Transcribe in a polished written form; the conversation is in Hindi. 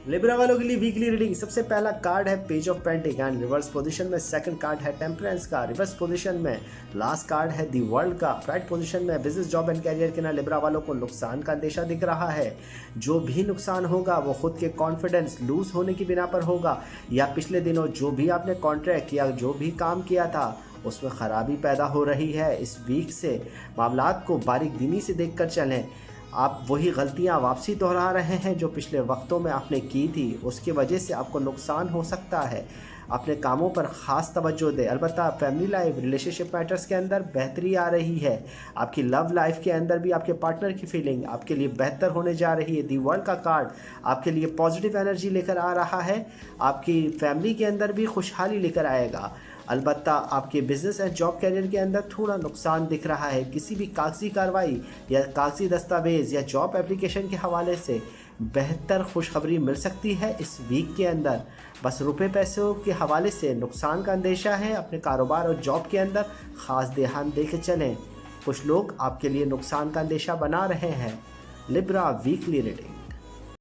लिब्रा वालों के लिए वीकली रीडिंग। सबसे पहला कार्ड है page of pentacle reverse position में, सेकंड कार्ड है टेम्परेंस का रिवर्स पोजीशन में, लास्ट कार्ड है दी वर्ल्ड का राइट पोजीशन में। बिजनेस जॉब एंड कैरियर के ना लिब्रा वालों को नुकसान का अंदेशा दिख रहा है। जो भी नुकसान होगा वो खुद के कॉन्फिडेंस लूज होने की बिना पर होगा, या पिछले दिनों जो भी आपने कॉन्ट्रैक्ट या जो भी काम किया था उसमें ख़राबी पैदा हो रही है। इस वीक से मामलात को बारीक बीनी से देख कर चलें। आप वही गलतियां वापसी दोहरा रहे हैं जो पिछले वक्तों में आपने की थी, उसकी वजह से आपको नुकसान हो सकता है। अपने कामों पर ख़ास तवज्जो दें। अलबत्ता फैमिली लाइफ रिलेशनशिप मैटर्स के अंदर बेहतरी आ रही है। आपकी लव लाइफ के अंदर भी आपके पार्टनर की फीलिंग आपके लिए बेहतर होने जा रही है। दी वर्ल्ड का कार्ड आपके लिए पॉजिटिव एनर्जी लेकर आ रहा है। आपकी फैमिली के अंदर भी खुशहाली लेकर आएगा। अलबत्ता आपके बिज़नेस एंड जॉब कैरियर के अंदर थोड़ा नुकसान दिख रहा है। किसी भी कागजी कार्रवाई या कागजी दस्तावेज़ या जॉब एप्लीकेशन के हवाले से बेहतर खुशखबरी मिल सकती है इस वीक के अंदर। बस रुपए पैसों के हवाले से नुकसान का अंदेशा है। अपने कारोबार और जॉब के अंदर ख़ास ध्यान दे के चलें। कुछ लोग आपके लिए नुकसान का अंदेशा बना रहे हैं। Libra weekly reading.